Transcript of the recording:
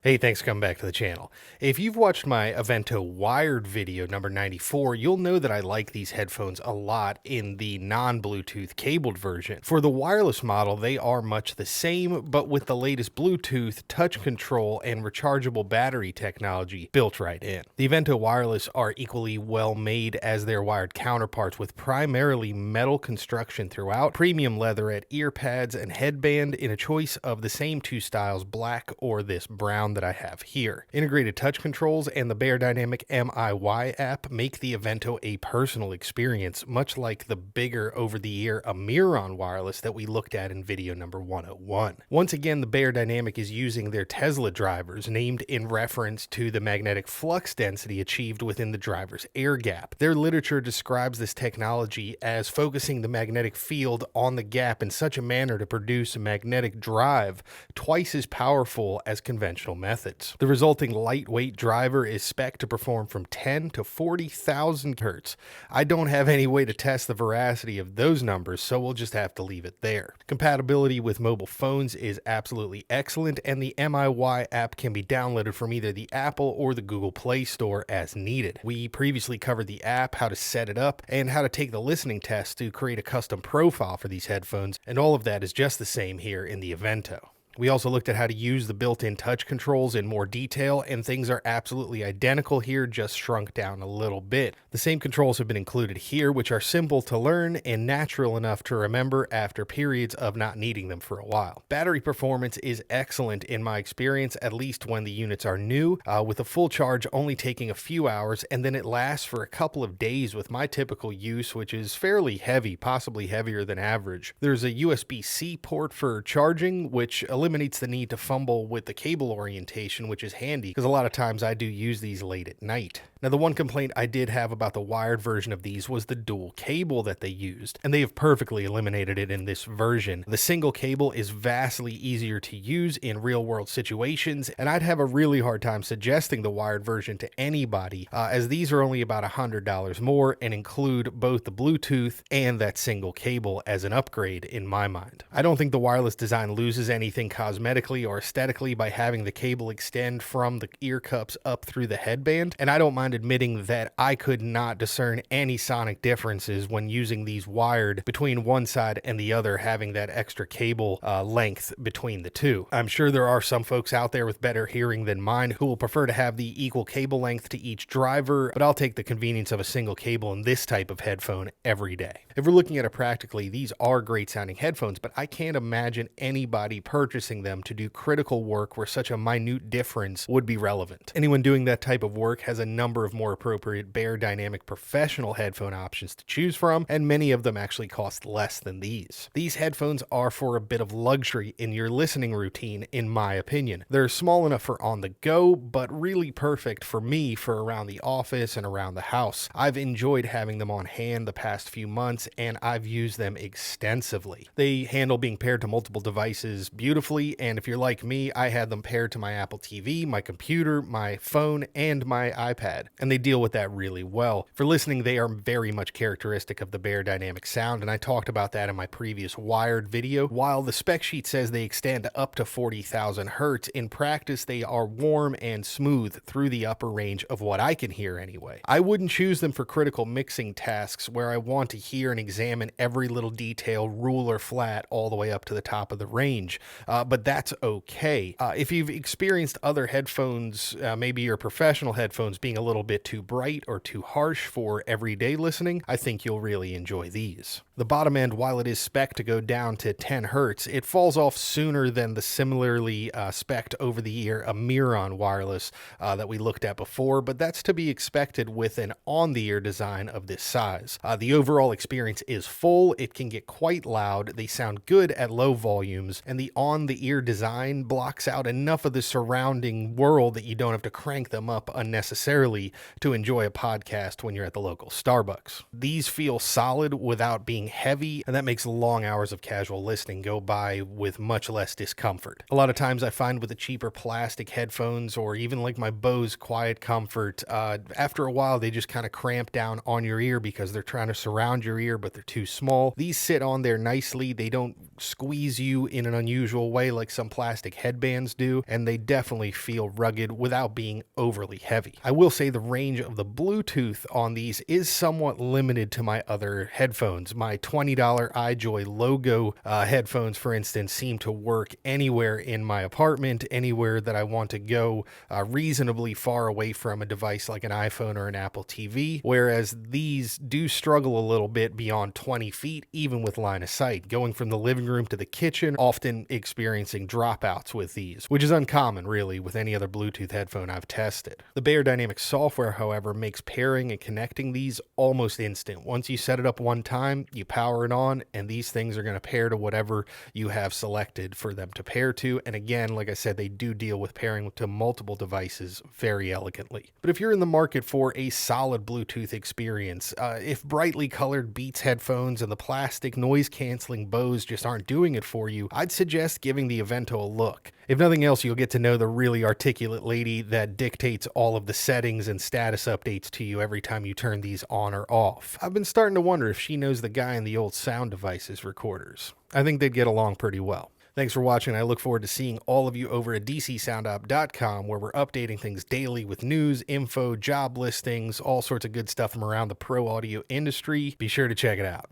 Hey, thanks for coming back to the channel. If you've watched my Aventho wired video number 94, you'll know that I like these headphones a lot in the non-Bluetooth cabled version. For the wireless model, they are much the same, but with the latest Bluetooth, touch control, and rechargeable battery technology built right in. The Aventho wireless are equally well made as their wired counterparts, with primarily metal construction throughout, premium leatherette ear pads and headband in a choice of the same two styles, black or this brown that I have here. Integrated touch controls and the Beyerdynamic MIY app make the Aventho a personal experience, much like the bigger over-the-ear Amiron wireless that we looked at in video number 101. Once again, the Beyerdynamic is using their Tesla drivers, named in reference to the magnetic flux density achieved within the driver's air gap. Their literature describes this technology as focusing the magnetic field on the gap in such a manner to produce a magnetic drive twice as powerful as conventional methods. The resulting lightweight driver is spec'd to perform from 10 to 40,000 hertz. I don't have any way to test the veracity of those numbers, so we'll just have to leave it there. Compatibility with mobile phones is absolutely excellent, and the MIY app can be downloaded from either the Apple or the Google Play Store as needed. We previously covered the app, how to set it up, and how to take the listening test to create a custom profile for these headphones, and all of that is just the same here in the Aventho. We also looked at how to use the built-in touch controls in more detail, and things are absolutely identical here, just shrunk down a little bit. The same controls have been included here, which are simple to learn and natural enough to remember after periods of not needing them for a while. Battery performance is excellent in my experience, at least when the units are new, with a full charge only taking a few hours, and then it lasts for a couple of days with my typical use, which is fairly heavy, possibly heavier than average. There's a USB-C port for charging, which eliminates the need to fumble with the cable orientation, which is handy because a lot of times I do use these late at night. Now, the one complaint I did have about the wired version of these was the dual cable that they used, and they have perfectly eliminated it in this version. The single cable is vastly easier to use in real-world situations, and I'd have a really hard time suggesting the wired version to anybody, as these are only about $100 more and include both the Bluetooth and that single cable as an upgrade in my mind. I don't think the wireless design loses anything cosmetically or aesthetically by having the cable extend from the ear cups up through the headband, and I don't mind admitting that I could not discern any sonic differences when using these wired between one side and the other, having that extra cable length between the two. I'm sure there are some folks out there with better hearing than mine who will prefer to have the equal cable length to each driver, but I'll take the convenience of a single cable in this type of headphone every day. If we're looking at it practically, these are great sounding headphones, but I can't imagine anybody purchasing them to do critical work where such a minute difference would be relevant. Anyone doing that type of work has a number of more appropriate Beyerdynamic professional headphone options to choose from, and many of them actually cost less than these. These headphones are for a bit of luxury in your listening routine, in my opinion. They're small enough for on the go, but really perfect for me for around the office and around the house. I've enjoyed having them on hand the past few months, and I've used them extensively. They handle being paired to multiple devices beautifully, and if you're like me, I had them paired to my Apple TV, my computer, my phone, and my iPad, and they deal with that really well. For listening, they are very much characteristic of the Beyerdynamic sound, and I talked about that in my previous wired video. While the spec sheet says they extend up to 40,000 hertz, in practice they are warm and smooth through the upper range of what I can hear anyway. I wouldn't choose them for critical mixing tasks where I want to hear and examine every little detail, rule or flat, all the way up to the top of the range, but that's okay. If you've experienced other headphones, maybe your professional headphones being a little bit too bright or too harsh for everyday listening, I think you'll really enjoy these. The bottom end, while it is spec'd to go down to 10 hertz, it falls off sooner than the similarly spec'd over-the-ear Amiron wireless that we looked at before, but that's to be expected with an on-the-ear design of this size. The overall experience is full, it can get quite loud, they sound good at low volumes, and the on-the-ear design blocks out enough of the surrounding world that you don't have to crank them up unnecessarily easy to enjoy a podcast when you're at the local Starbucks. These feel solid without being heavy, and that makes long hours of casual listening go by with much less discomfort. A lot of times I find with the cheaper plastic headphones, or even like my Bose Quiet Comfort, after a while they just kind of cramp down on your ear because they're trying to surround your ear, but they're too small. These sit on there nicely. They don't squeeze you in an unusual way like some plastic headbands do, and they definitely feel rugged without being overly heavy. I will say the range of the Bluetooth on these is somewhat limited to my other headphones. My $20 iJoy logo headphones, for instance, seem to work anywhere in my apartment, anywhere that I want to go reasonably far away from a device like an iPhone or an Apple TV, whereas these do struggle a little bit beyond 20 feet, even with line of sight, going from the living room to the kitchen, often experiencing dropouts with these, which is uncommon really with any other Bluetooth headphone I've tested. The Beyerdynamic software, however, makes pairing and connecting these almost instant. Once you set it up one time, you power it on, and these things are going to pair to whatever you have selected for them to pair to. And again, like I said, they do deal with pairing to multiple devices very elegantly. But if you're in the market for a solid Bluetooth experience, if brightly colored Beats headphones and the plastic noise-canceling Bose just aren't doing it for you, I'd suggest giving the Aventho a look. If nothing else, you'll get to know the really articulate lady that dictates all of the settings and status updates to you every time you turn these on or off. I've been starting to wonder if she knows the guy in the old Sound Devices recorders. I think they'd get along pretty well. Thanks for watching. I look forward to seeing all of you over at DcSoundOp.com, where we're updating things daily with news, info, job listings, all sorts of good stuff from around the pro audio industry. Be sure to check it out.